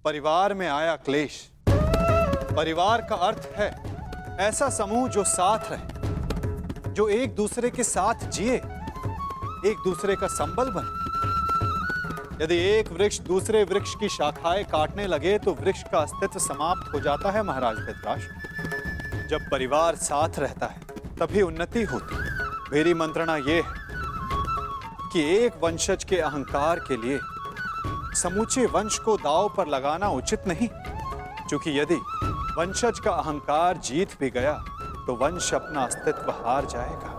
परिवार में आया क्लेश। परिवार का अर्थ है ऐसा समूह जो साथ रहे, जो एक दूसरे के साथ जिए, एक दूसरे का संबल बने। यदि एक वृक्ष दूसरे वृक्ष की शाखाएं काटने लगे तो वृक्ष का अस्तित्व समाप्त हो जाता है महाराज धृतराष्ट्र। जब परिवार साथ रहता है तभी उन्नति होती है। मेरी मंत्रणा यह है कि एक वंशज के अहंकार के लिए समूचे वंश को दांव पर लगाना उचित नहीं, क्योंकि यदि वंशज का अहंकार जीत भी गया तो वंश अपना अस्तित्व हार जाएगा।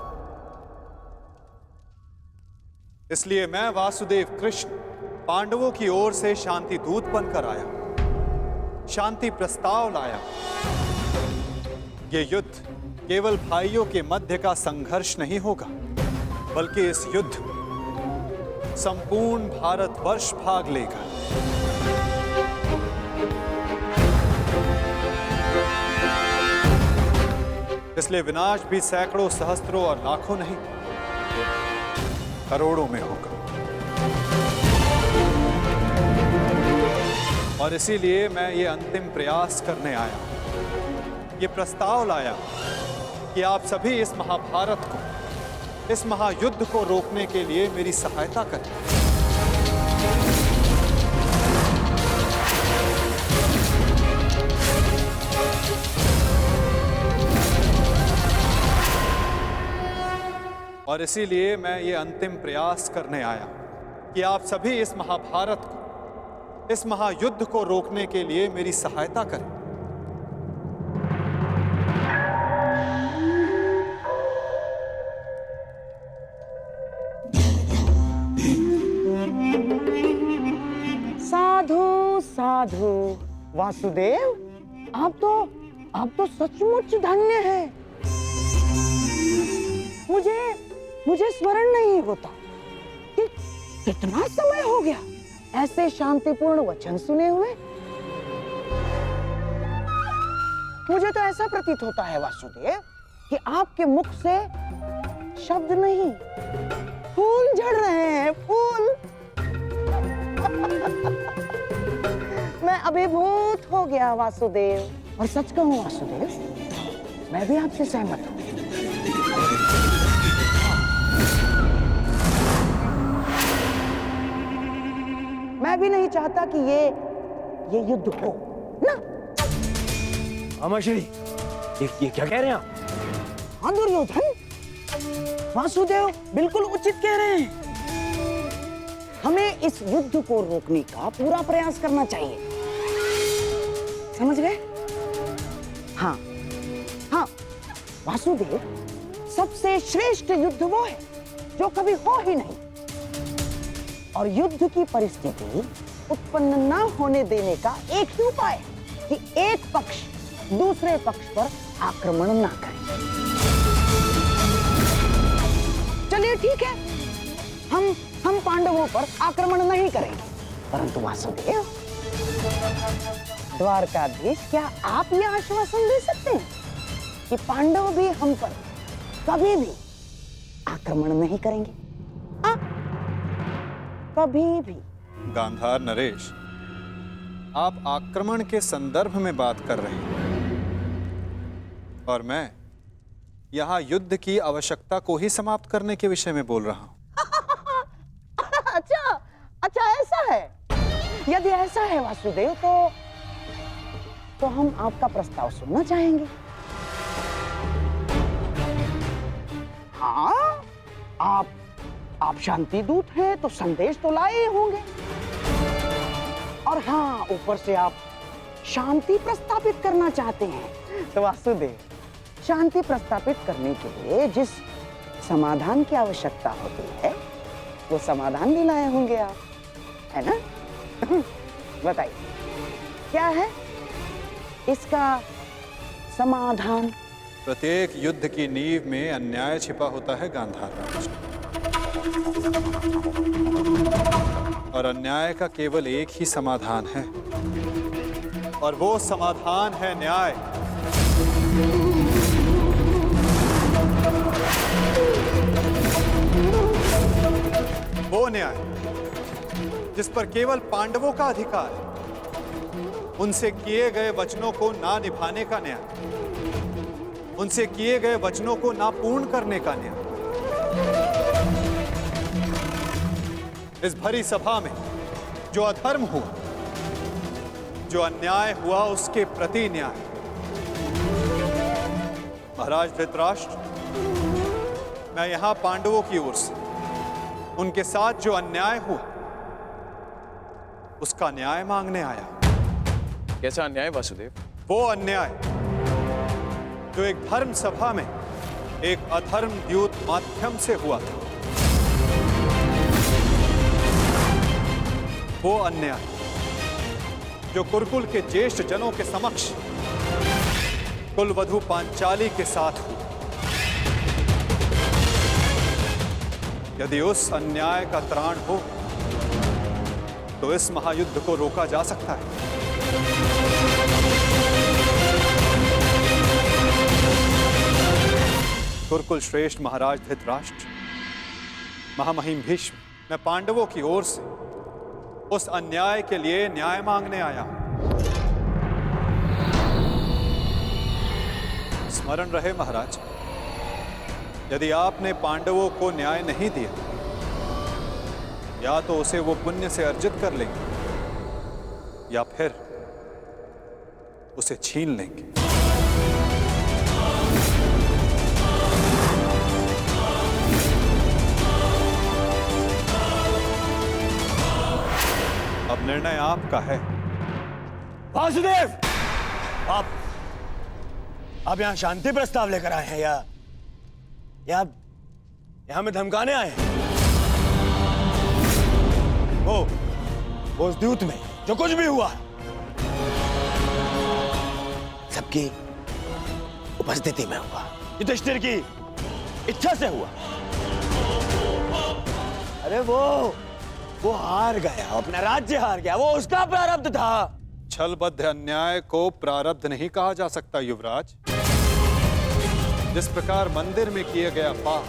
इसलिए मैं वासुदेव कृष्ण पांडवों की ओर से शांति दूत बनकर आया, शांति प्रस्ताव लाया। यह युद्ध केवल भाइयों के मध्य का संघर्ष नहीं होगा, बल्कि इस युद्ध में संपूर्ण भारतवर्ष भाग लेगा। इसलिए विनाश भी सैकड़ों, सहस्त्रों और लाखों नहीं, करोड़ों में होगा। और इसीलिए मैं ये अंतिम प्रयास करने आया, ये प्रस्ताव लाया कि आप सभी इस महाभारत को, इस महायुद्ध को रोकने के लिए मेरी सहायता करें। और इसीलिए मैं ये अंतिम प्रयास करने आया कि आप सभी इस महाभारत को, इस महायुद्ध को रोकने के लिए मेरी सहायता करें। साधु साधु वासुदेव, आप तो सचमुच धन्य हैं। मुझे स्मरण नहीं होता कि कितना समय हो गया ऐसे शांतिपूर्ण वचन सुने हुए। मुझे तो ऐसा प्रतीत होता है वासुदेव कि आपके मुख से शब्द नहीं, फूल झड़ रहे हैं, फूल। मैं अभिभूत हो गया वासुदेव। और सच कहूं वासुदेव, मैं भी आपसे सहमत हूं। मैं भी नहीं चाहता कि ये युद्ध हो ना। अमाश्री, ये क्या कह रहे हैं आप? हाँ दुर्योधन, वासुदेव बिल्कुल उचित कह रहे हैं। हमें इस युद्ध को रोकने का पूरा प्रयास करना चाहिए, समझ गए? हाँ हाँ वासुदेव, सबसे श्रेष्ठ युद्ध वो है जो कभी हो ही नहीं। और युद्ध की परिस्थिति उत्पन्न न होने देने का एक ही उपाय है कि एक पक्ष दूसरे पक्ष पर आक्रमण ना करे। चलिए ठीक है, हम पांडवों पर आक्रमण नहीं करेंगे, परंतु वासुदेव, द्वारकाधीश, क्या आप यह आश्वासन दे सकते हैं कि पांडव भी हम पर कभी भी आक्रमण नहीं करेंगे? कभी भी। गांधार नरेश, आप आक्रमण के संदर्भ में बात कर रहे हैं और मैं यहाँ युद्ध की आवश्यकता को ही समाप्त करने के विषय में बोल रहा हूँ। अच्छा ऐसा है। यदि ऐसा है वासुदेव, तो हम आपका प्रस्ताव सुनना चाहेंगे। हाँ, आप शांति दूत हैं तो संदेश तो लाए होंगे। और हाँ, ऊपर से आप शांति प्रस्तापित करना चाहते हैं। तो वासुदेव, शांति प्रस्तापित करने के लिए जिस समाधान की आवश्यकता होती है वो समाधान भी लाए होंगे आप, है ना? बताइए क्या है इसका समाधान? प्रत्येक युद्ध की नींव में अन्याय छिपा होता है गांधार राज, और अन्याय का केवल एक ही समाधान है, और वो समाधान है न्याय। वो न्याय जिस पर केवल पांडवों का अधिकार है, उनसे किए गए वचनों को ना निभाने का न्याय, उनसे किए गए वचनों को ना पूर्ण करने का न्याय। इस भरी सभा में जो अधर्म हुआ, जो अन्याय हुआ, उसके प्रति न्याय। महाराज धृतराष्ट्र, मैं यहां पांडवों की ओर से उनके साथ जो अन्याय हुआ उसका न्याय मांगने आया। कैसा अन्याय वासुदेव? वो अन्याय जो एक धर्म सभा में एक अधर्म द्यूत माध्यम से हुआ था। वो अन्याय जो कुरुकुल के ज्येष्ठ जनों के समक्ष कुलवधू पांचाली के साथ हुआ। यदि उस अन्याय का त्राण हो तो इस महायुद्ध को रोका जा सकता है। कुरुकुल श्रेष्ठ महाराज धृतराष्ट्र, महामहिम भीष्म, मैं पांडवों की ओर से उस अन्याय के लिए न्याय मांगने आया हूं। स्मरण रहे महाराज, यदि आपने पांडवों को न्याय नहीं दिया, या तो उसे वो पुण्य से अर्जित कर लेंगे या फिर उसे छीन लेंगे। अब निर्णय आपका है। वासुदेव, आप यहाँ शांति प्रस्ताव लेकर आए हैं या हमें धमकाने आए हैं? वो उस द्यूत में जो कुछ भी हुआ सबकी उपस्थिति में हुआ, युधिष्ठिर की इच्छा से हुआ। अरे वो हार गया, अपना राज्य हार गया, वो उसका प्रारब्ध था। छलबद्ध अन्याय को प्रारब्ध नहीं कहा जा सकता युवराज। जिस प्रकार मंदिर में किया गया पाप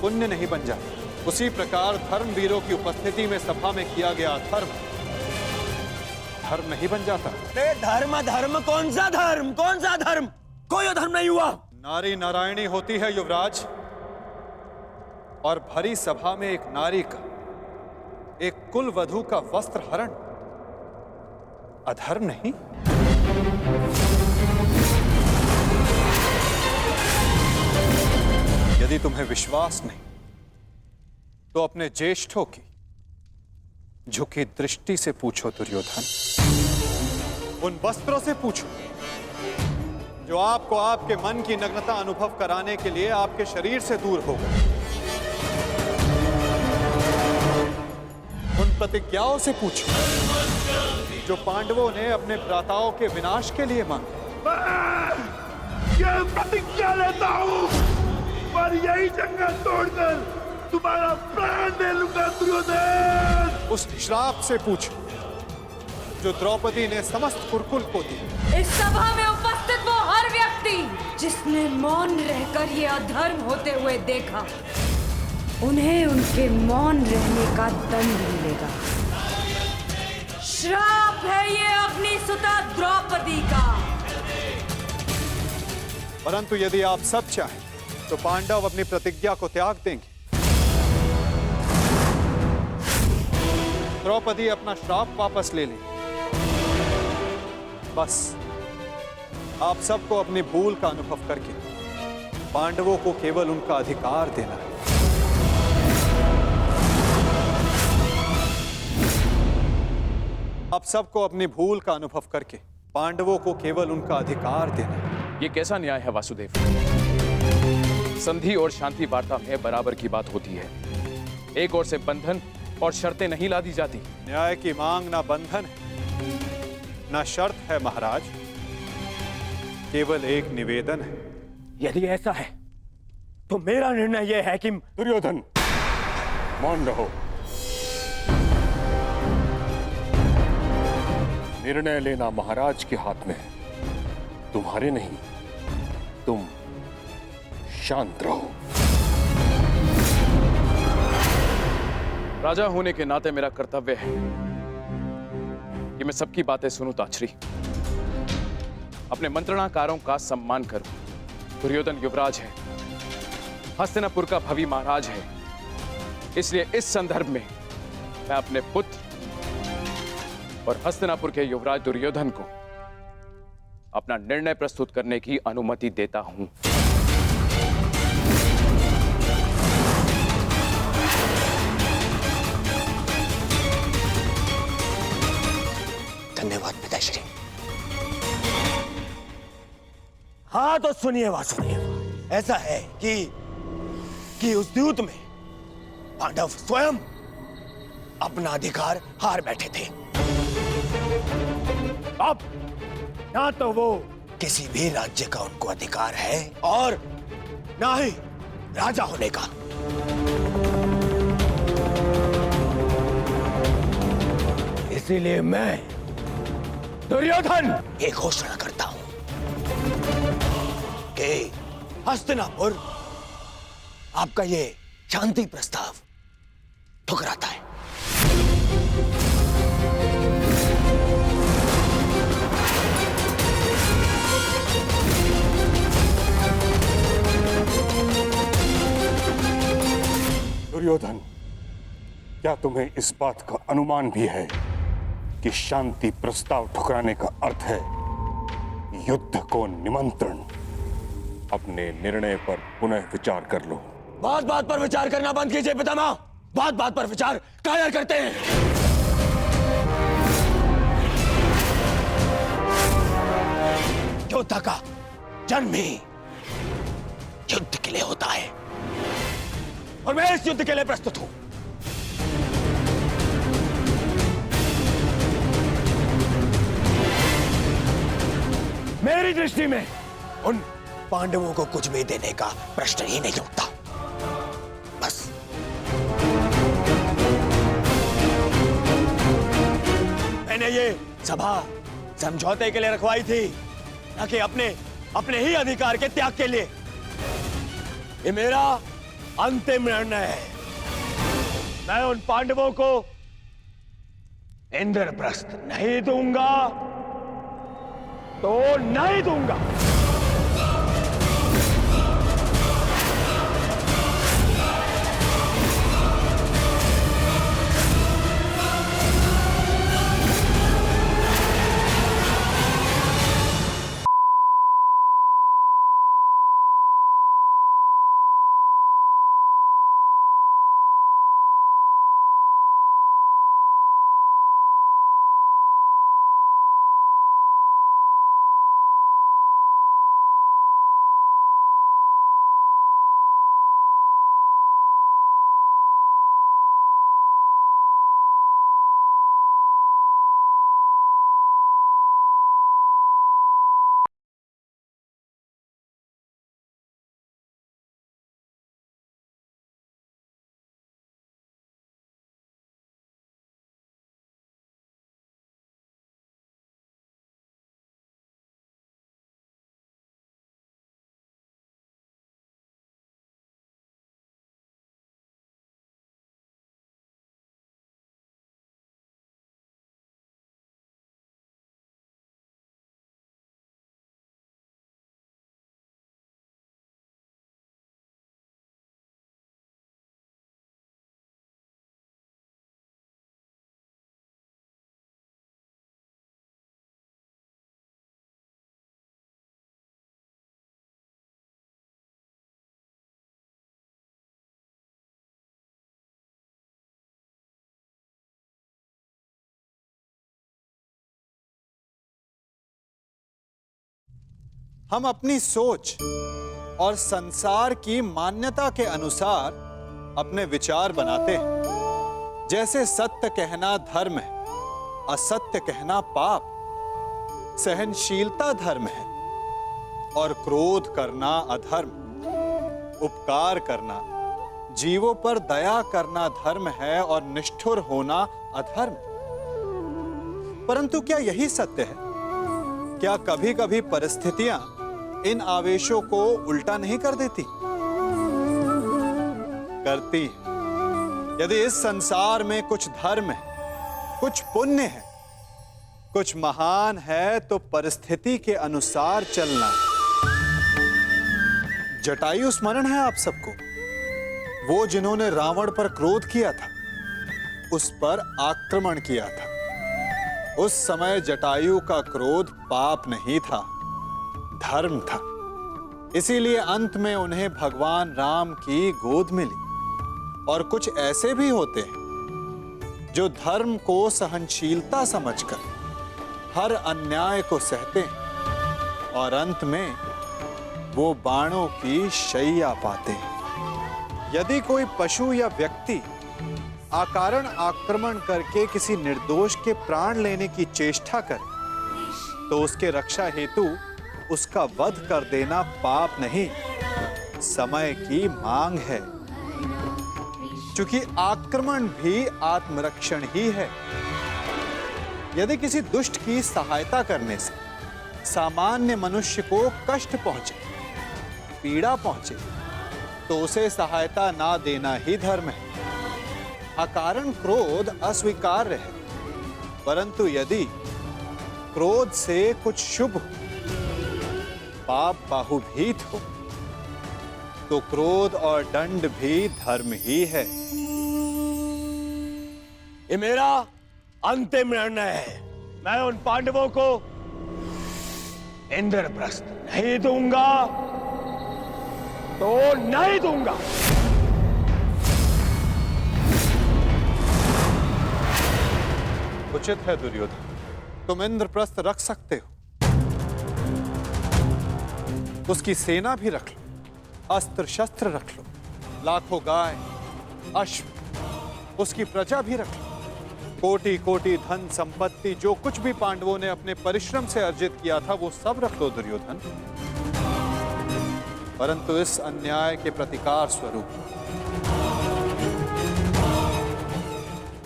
पुण्य नहीं बन जाता, उसी प्रकार धर्मवीरों की उपस्थिति में सभा में किया गया धर्म धर्म नहीं बन जाता। धर्म कौन सा धर्म? कोई धर्म नहीं हुआ। नारी नारायणी होती है युवराज, और भरी सभा में एक नारी का, एक कुल वधू का वस्त्र हरण अधर्म नहीं। यदि तुम्हें विश्वास नहीं तो अपने ज्येष्ठों की झुकी दृष्टि से पूछो दुर्योधन। उन वस्त्रों से पूछो जो आपको आपके मन की नग्नता अनुभव कराने के लिए आपके शरीर से दूर हो गए। उन प्रतिज्ञाओं से पूछो जो पांडवों ने अपने भ्राताओं के विनाश के लिए मांगी। ये प्रतिज्ञा लेता हूं, पर यही जंगल तोड़कर तुम्हारा प्राण दे लूंगा दुर्योधन। उस श्राप से पूछो जो द्रौपदी ने समस्त कुरुकुल को दी। इस सभा में उपस्थित वो हर व्यक्ति जिसने मौन रहकर ये अधर्म होते हुए देखा, उन्हें उनके मौन रहने का दंड मिलेगा। श्राप है ये अग्निसुता द्रौपदी का। परंतु यदि आप सब चाहें तो पांडव अपनी प्रतिज्ञा को त्याग देंगे। द्रौपदी अपना श्राप वापस ले लेंगे। बस आप सबको अपनी भूल का अनुभव करके पांडवों को केवल उनका अधिकार देना है। आप सबको अपनी भूल का अनुभव करके पांडवों को केवल उनका अधिकार देना है। ये कैसा न्याय है वासुदेव? संधि और शांति वार्ता में बराबर की बात होती है। एक ओर से बंधन और शर्तें नहीं ला दी जाती। न्याय की मांग ना बंधन है ना शर्त है महाराज, केवल एक निवेदन है। यदि ऐसा है तो मेरा निर्णय यह है कि दुर्योधन, मौन रहो। निर्णय लेना महाराज के हाथ में है, तुम्हारे नहीं। तुम शांत रहो। राजा होने के नाते मेरा कर्तव्य है कि मैं सबकी बातें सुनूं ताछरी, अपने मंत्रणाकारों का सम्मान करूं। दुर्योधन युवराज है, हस्तिनापुर का भवी महाराज है, इसलिए इस संदर्भ में मैं अपने पुत्र और हस्तिनापुर के युवराज दुर्योधन को अपना निर्णय प्रस्तुत करने की अनुमति देता हूं। धन्यवाद पिताश्री। हाँ तो सुनिए वासुदेव, ऐसा है कि उस द्यूत में पांडव स्वयं अपना अधिकार हार बैठे थे। अब ना तो वो किसी भी राज्य का उनको अधिकार है और ना ही राजा होने का। इसीलिए मैं दुर्योधन ये घोषणा करता हूं कि हस्तिनापुर आपका ये शांति प्रस्ताव ठुकराता है। दुर्योधन, क्या तुम्हें इस बात का अनुमान भी है कि शांति प्रस्ताव ठुकराने का अर्थ है युद्ध को निमंत्रण? अपने निर्णय पर पुनः विचार कर लो। बात बात पर विचार करना बंद कीजिए पितामह। बात बात पर विचार काया करते हैं। योद्धा का जन्म ही युद्ध के लिए होता है और मैं इस युद्ध के लिए प्रस्तुत हूं। मेरी दृष्टि में उन पांडवों को कुछ भी देने का प्रश्न ही नहीं उठता। बस मैंने ये सभा समझौते के लिए रखवाई थी, ना कि अपने ही अधिकार के त्याग के लिए। ये मेरा अंतिम निर्णय है। मैं उन पांडवों को इंद्रप्रस्थ नहीं दूंगा तो नहीं दूंगा। हम अपनी सोच और संसार की मान्यता के अनुसार अपने विचार बनाते हैं। जैसे सत्य कहना धर्म है, असत्य कहना पाप, सहनशीलता धर्म है और क्रोध करना अधर्म, उपकार करना, जीवों पर दया करना धर्म है और निष्ठुर होना अधर्म। परंतु क्या यही सत्य है? क्या कभी कभी परिस्थितियां इन आवेशों को उल्टा नहीं कर देती? करती हैं। यदि इस संसार में कुछ धर्म है, कुछ पुण्य है, कुछ महान है तो परिस्थिति के अनुसार चलना। जटायु स्मरण है आप सबको, वो जिन्होंने रावण पर क्रोध किया था, उस पर आक्रमण किया था। उस समय जटायु का क्रोध पाप नहीं था, धर्म था। इसीलिए अंत में उन्हें भगवान राम की गोद मिली। और कुछ ऐसे भी होते हैं जो धर्म को सहनशीलता समझकर हर अन्याय को सहते हैं और अंत में वो बाणों की शैया पाते हैं। यदि कोई पशु या व्यक्ति अकारण आक्रमण करके किसी निर्दोष के प्राण लेने की चेष्टा करे तो उसके रक्षा हेतु उसका वध कर देना पाप नहीं, समय की मांग है। क्योंकि आक्रमण भी आत्मरक्षण ही है। यदि किसी दुष्ट की सहायता करने से सामान्य मनुष्य को कष्ट पहुंचे, पीड़ा पहुंचे, तो उसे सहायता ना देना ही धर्म है। अकारण क्रोध अस्वीकार्य है, परंतु यदि क्रोध से कुछ शुभ हो, पाप बाहुभीत हो, तो क्रोध और दंड भी धर्म ही है। ये मेरा अंतिम निर्णय है। मैं उन पांडवों को इंद्रप्रस्थ नहीं दूंगा तो नहीं दूंगा। उचित है दुर्योधन, तुम इंद्रप्रस्थ रख सकते हो। उसकी सेना भी रख लो, अस्त्र शस्त्र रख लो, लाखों गाय, अश्व, उसकी प्रजा भी रख लो, कोटि कोटि धन संपत्ति, जो कुछ भी पांडवों ने अपने परिश्रम से अर्जित किया था वो सब रख लो दुर्योधन। परंतु इस अन्याय के प्रतिकार स्वरूप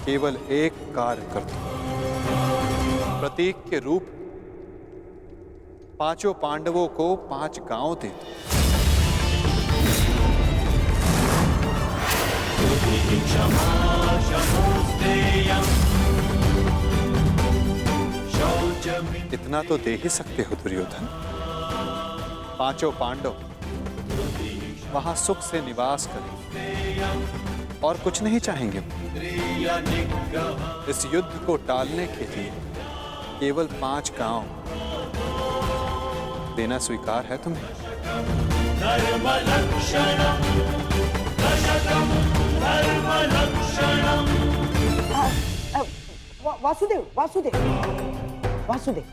केवल एक कार्य कर दो। प्रतीक के रूप पांचों पांडवों को 5 गांव दे दो। इतना तो दे ही सकते हो दुर्योधन। 5 पांडव वहां सुख से निवास करें और कुछ नहीं चाहेंगे। इस युद्ध को टालने के लिए केवल 5 गांव देना स्वीकार है तुम्हें? वासुदेव, वासुदेव, वासुदेव,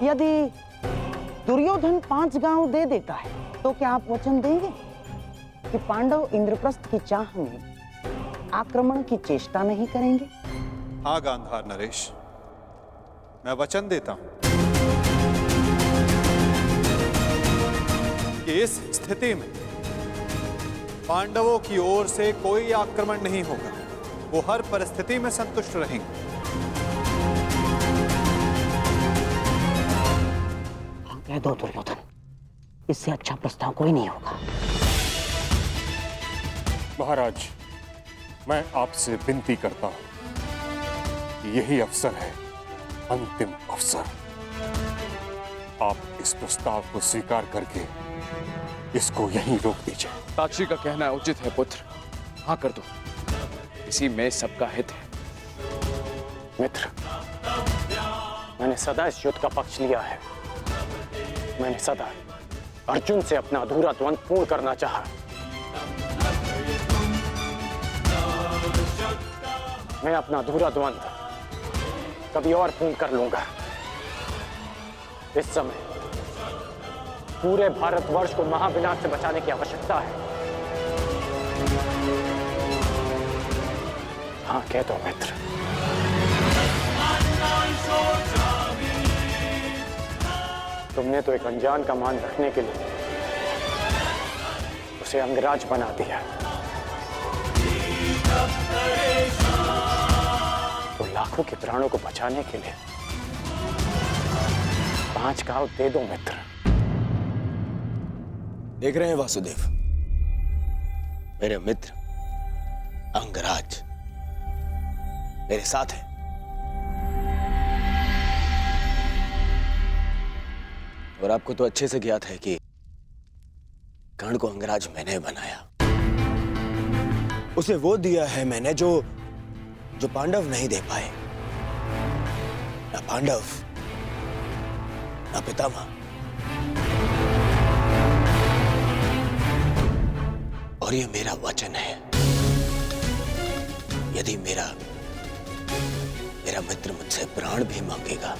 यदि दुर्योधन 5 गांव दे देता है तो क्या आप वचन देंगे कि पांडव इंद्रप्रस्थ की चाह में आक्रमण की चेष्टा नहीं करेंगे? हाँ गांधार नरेश, मैं वचन देता हूं कि इस स्थिति में पांडवों की ओर से कोई आक्रमण नहीं होगा। वो हर परिस्थिति में संतुष्ट रहेंगे। कह दो दुर्योधन, इससे अच्छा प्रस्ताव कोई नहीं होगा। महाराज, मैं आपसे विनती करता हूं कि यही अवसर है, अंतिम अवसर। आप इस प्रस्ताव को स्वीकार करके इसको यहीं रोक दीजिए। साक्षी का कहना उचित है पुत्र, हाँ कर दो, इसी में सबका हित है। मित्र, मैंने सदा इस युद्ध का पक्ष लिया है। मैंने सदा अर्जुन से अपना अधूरा द्वंद्व पूर्ण करना चाहा। मैं अपना अधूरा द्वंद्व कभी और पूर्ण कर लूंगा। इस समय पूरे भारतवर्ष को महाविनाश से बचाने की आवश्यकता है। हाँ कह दो मित्र। तुमने तो एक अनजान का मान रखने के लिए उसे अंगराज बना दिया, तो लाखों के प्राणों को बचाने के लिए 5 गांव दे दो मित्र। देख रहे हैं वासुदेव, मेरे मित्र अंगराज मेरे साथ है। और आपको तो अच्छे से ज्ञात है कि कर्ण को अंगराज मैंने बनाया। उसे वो दिया है मैंने जो पांडव नहीं दे पाए। ना पांडव, ना पितामह। और ये मेरा वचन है, यदि मेरा मित्र मुझसे प्राण भी मांगेगा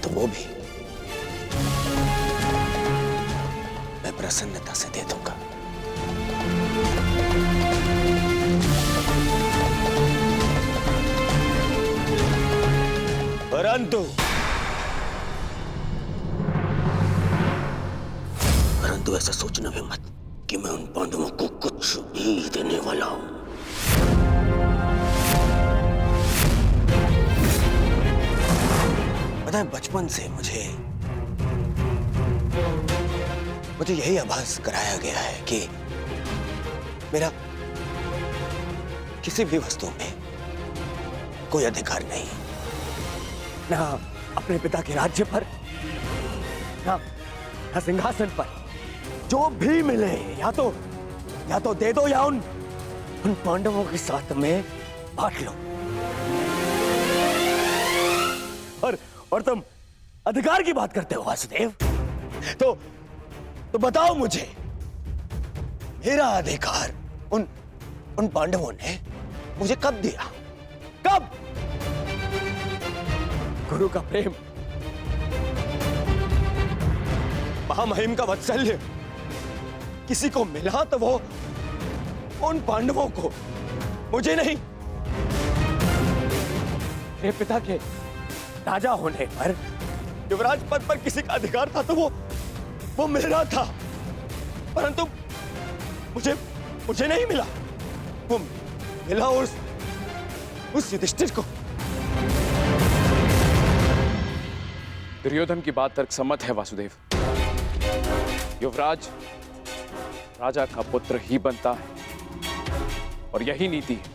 तो वो भी मैं प्रसन्नता से दे दूंगा। परंतु ऐसा सोचना भी मत कि मैं उन पांडवों को कुछ भी देने वाला हूं। पता है, बचपन से मुझे यही आभास कराया गया है कि मेरा किसी भी वस्तु में कोई अधिकार नहीं, ना अपने पिता के राज्य पर, ना सिंहासन पर। जो भी मिले या तो दे दो या उन पांडवों के साथ में बांट लो। और तुम अधिकार की बात करते हो वासुदेव, तो बताओ मुझे, मेरा अधिकार उन पांडवों ने मुझे कब दिया? कब? गुरु का प्रेम, महामहिम का वात्सल्य किसी को मिला तो वो उन पांडवों को, मुझे नहीं। मेरे पिता के राजा होने पर, युवराज पद पर किसी का अधिकार था तो वो मेरा था, परंतु मुझे नहीं मिला। वो मिला उस युधिष्ठिर को। दुर्योधन की बात तर्कसम्मत है वासुदेव। युवराज राजा का पुत्र ही बनता है और यही नीति है।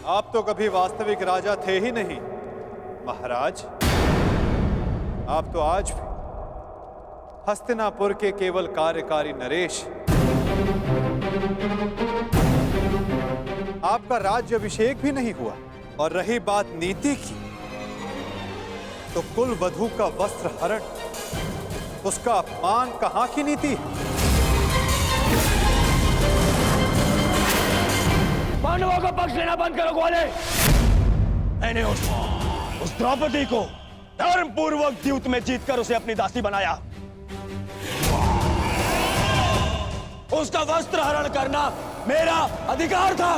आप तो कभी वास्तविक राजा थे ही नहीं महाराज। आप तो आज भी हस्तिनापुर के केवल कार्यकारी नरेश। आपका राज्य अभिषेक भी नहीं हुआ। और रही बात नीति की, तो कुल वधू का वस्त्र हरण, उसका अपमान कहां की नीति है? पांडवों का पक्ष लेना बंद करो ग्वाले। मैंने उस द्रौपदी को धर्म पूर्वक द्यूत में जीतकर उसे अपनी दासी बनाया। उसका वस्त्र हरण करना मेरा अधिकार था,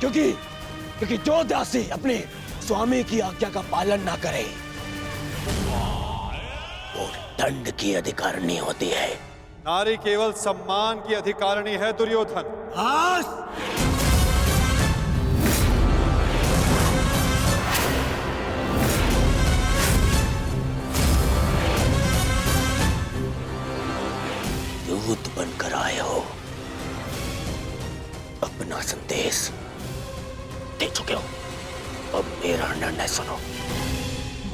क्योंकि जो दासी अपने स्वामी की आज्ञा का पालन ना करे वो दंड की अधिकारिणी होती है। नारी केवल सम्मान की अधिकारिणी है दुर्योधन। दूत बनकर आए हो, अपना संदेश दे चुके हो। अब मेरा निर्णय सुनो।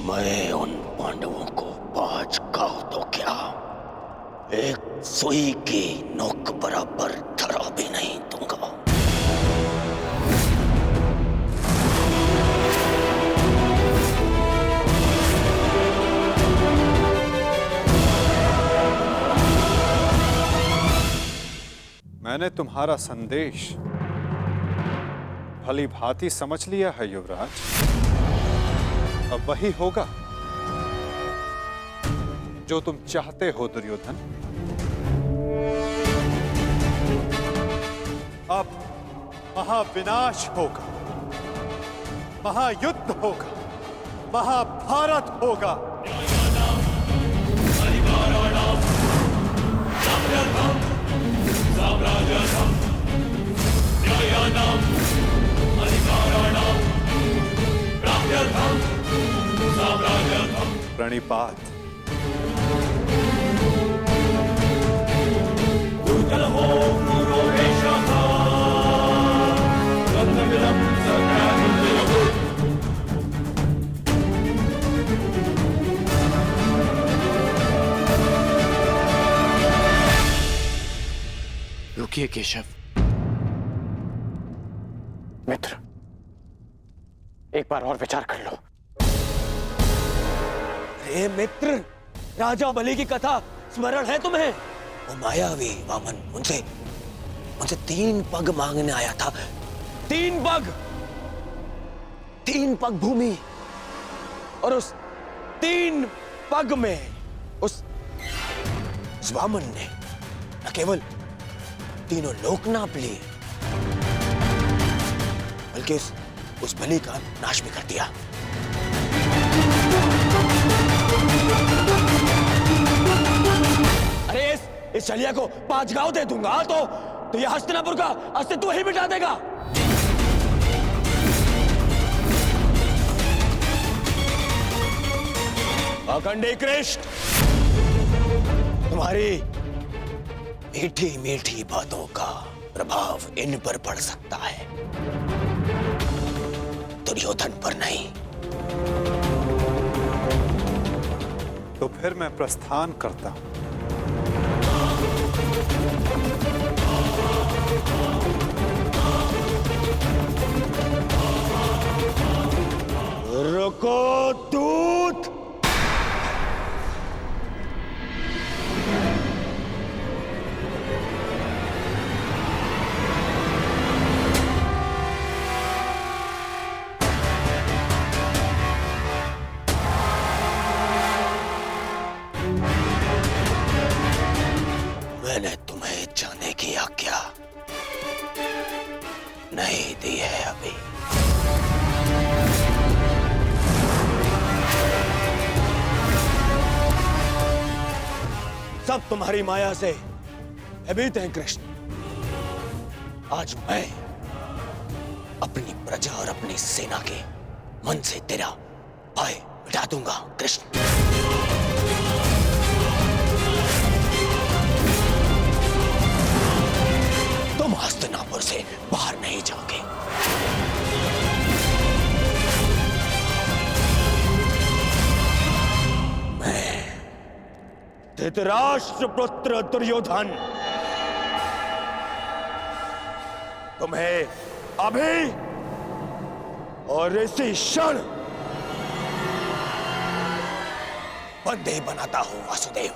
मैं उन पांडवों को 5 गांव तो क्या, एक सुई की नोक बराबर धरा भी नहीं दूंगा। मैंने तुम्हारा संदेश भली भांति समझ लिया है युवराज। अब वही होगा जो तुम चाहते हो दुर्योधन। अब महाविनाश होगा, महायुद्ध होगा, महाभारत होगा। प्रणिपात। रुकिए केशव। मित्र, एक बार और विचार कर लो। अरे मित्र, राजा बलि की कथा स्मरण है तुम्हें? वो मायावी वामन मुझसे 3 पग मांगने आया था। 3 पग भूमि, और उस 3 पग में उस वामन ने न केवल तीनों लोक नाप लिए, बल्कि उस बलि का नाश भी कर दिया। अरे इस छलिया को 5 गांव दे दूंगा तो यह हस्तिनापुर का अस्तित्व ही मिटा देगा। अखंडी कृष्ण, तुम्हारी मीठी मीठी बातों का प्रभाव इन पर पड़ सकता है, दुर्योधन पर नहीं। तो फिर मैं प्रस्थान करता हूं। रुको दूत। मैंने तुम्हें जाने की आज्ञा नहीं दी है अभी। सब तुम्हारी माया से भयभीत हैं कृष्ण। आज मैं अपनी प्रजा और अपनी सेना के मन से तेरा भय मिटा दूंगा कृष्ण। तुम हस्तिनापुर से बाहर नहीं जाओगे। धृतराष्ट्र पुत्र दुर्योधन, तुम्हें अभी और इसी क्षण बंदी बनाता हूं वासुदेव।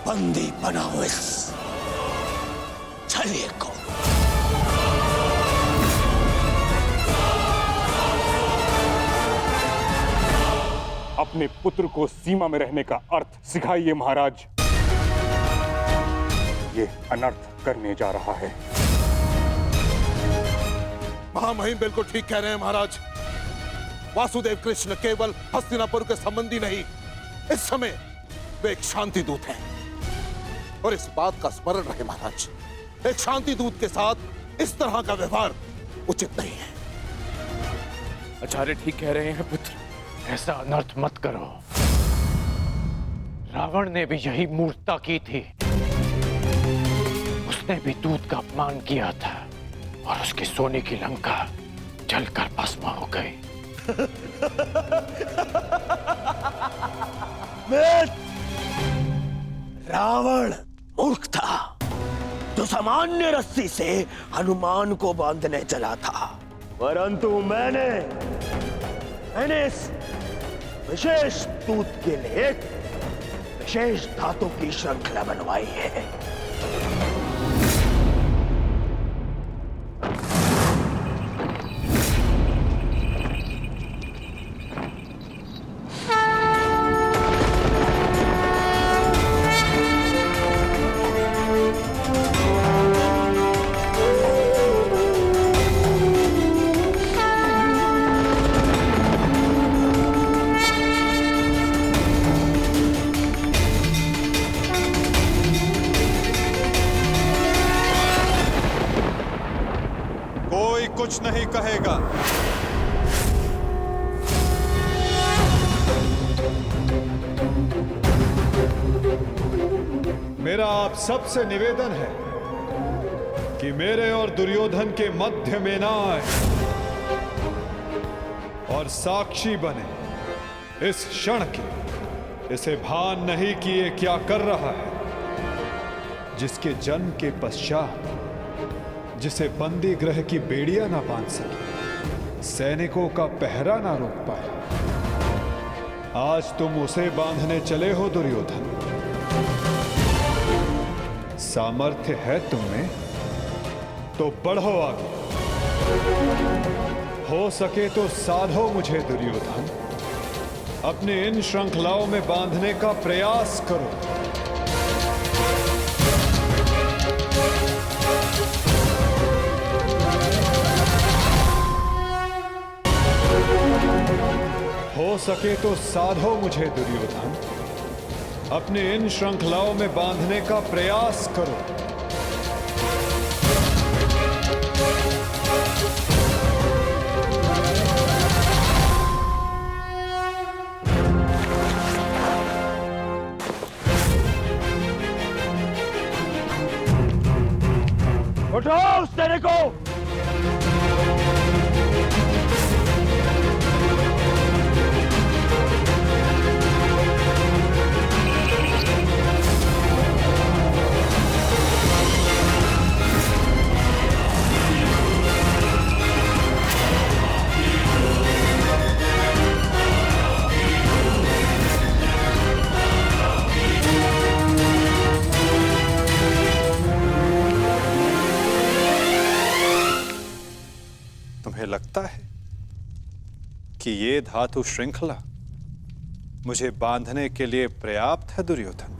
बंदी बनाओ इस छलिए को। अपने पुत्र को सीमा में रहने का अर्थ सिखाइए महाराज। ये अनर्थ करने जा रहा है। महामहिम बिल्कुल ठीक कह रहे हैं महाराज। वासुदेव कृष्ण केवल हस्तिनापुर के संबंधी नहीं, इस समय वे एक शांति दूत हैं। और इस बात का स्मरण रहे महाराज, एक शांति दूत के साथ इस तरह का व्यवहार उचित नहीं है। आचार्य ठीक कह रहे हैं पुत्र। ऐसा अनर्थ मत करो। रावण ने भी यही मूर्खता की थी। उसने भी दूत का अपमान किया था और उसकी सोने की लंका जलकर भस्म हो गई। रावण मूर्ख था, जो सामान्य रस्सी से हनुमान को बांधने चला था, परंतु मैंने इस विशेष दूत के लिए एक विशेष धातु की श्रृंखला बनवाई है। कुछ नहीं कहेगा। मेरा आप सबसे निवेदन है कि मेरे और दुर्योधन के मध्य में ना आए और साक्षी बने इस क्षण के। इसे भान नहीं कि ये क्या कर रहा है, जिसके जन्म के पश्चात जिसे बंदी गृह की बेड़ियां ना बांध सके, सैनिकों का पहरा ना रोक पाए, आज तुम उसे बांधने चले हो दुर्योधन। सामर्थ्य है तुम में तो बढ़ो आगे, हो सके तो साधो मुझे दुर्योधन, अपने इन श्रृंखलाओं में बांधने का प्रयास करो। हो सके तो साधो मुझे दुर्योधन, अपने इन श्रृंखलाओं में बांधने का प्रयास करो। उठो उस तेरे को। तुम्हें लगता है कि ये धातु श्रृंखला मुझे बांधने के लिए पर्याप्त है दुर्योधन?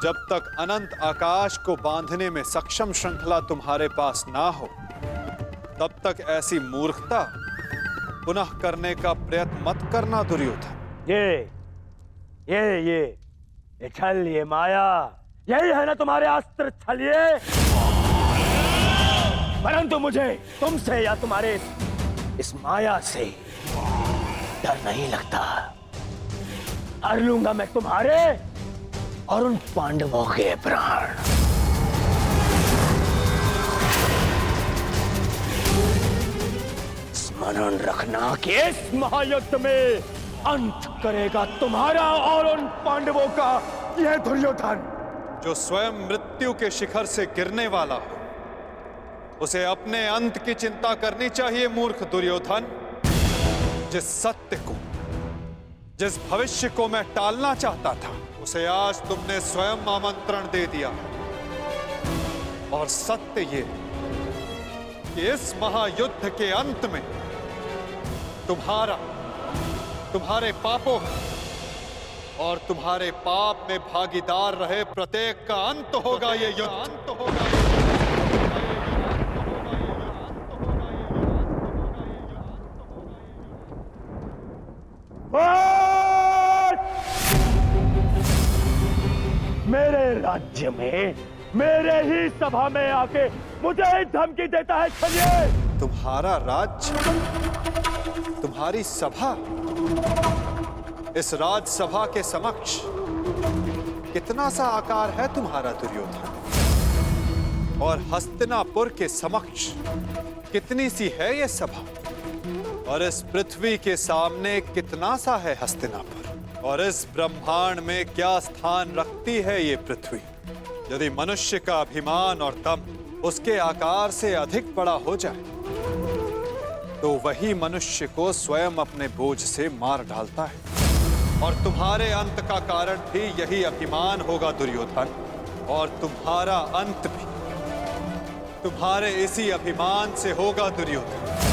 जब तक अनंत आकाश को बांधने में सक्षम श्रृंखला तुम्हारे पास ना हो, तब तक ऐसी मूर्खता पुनः करने का प्रयत्न मत करना दुर्योधन। ये छल, ये माया, यही है ना तुम्हारे अस्त्र छलिए। परंतु मुझे तुमसे या तुम्हारे इस माया से डर नहीं लगता। हर लूंगा मैं तुम्हारे और उन पांडवों के प्राण। स्मरण रखना कि इस महायुद्ध में अंत करेगा तुम्हारा और उन पांडवों का यह दुर्योधन। जो स्वयं मृत्यु के शिखर से गिरने वाला हो, उसे अपने अंत की चिंता करनी चाहिए मूर्ख दुर्योधन। जिस सत्य को, जिस भविष्य को मैं टालना चाहता था, उसे आज तुमने स्वयं आमंत्रण दे दिया। और सत्य ये कि इस महायुद्ध के अंत में तुम्हारे पापों और तुम्हारे पाप में भागीदार रहे प्रत्येक का अंत होगा। ये युद्ध अंत होगा। मेरे राज्य में मेरे ही सभा में आके मुझे ही धमकी देता है छलिए। तुम्हारा राज्य, तुम्हारी सभा, इस राजसभा के समक्ष कितना सा आकार है तुम्हारा दुर्योधन, और हस्तिनापुर के समक्ष कितनी सी है ये सभा, और इस पृथ्वी के सामने कितना सा है हस्तिनापुर, और इस ब्रह्मांड में क्या स्थान रखती है ये पृथ्वी। यदि मनुष्य का अभिमान और दम उसके आकार से अधिक बड़ा हो जाए तो वही मनुष्य को स्वयं अपने बोझ से मार डालता है, और तुम्हारे अंत का कारण भी यही अभिमान होगा दुर्योधन, और तुम्हारा अंत भी तुम्हारे इसी अभिमान से होगा दुर्योधन।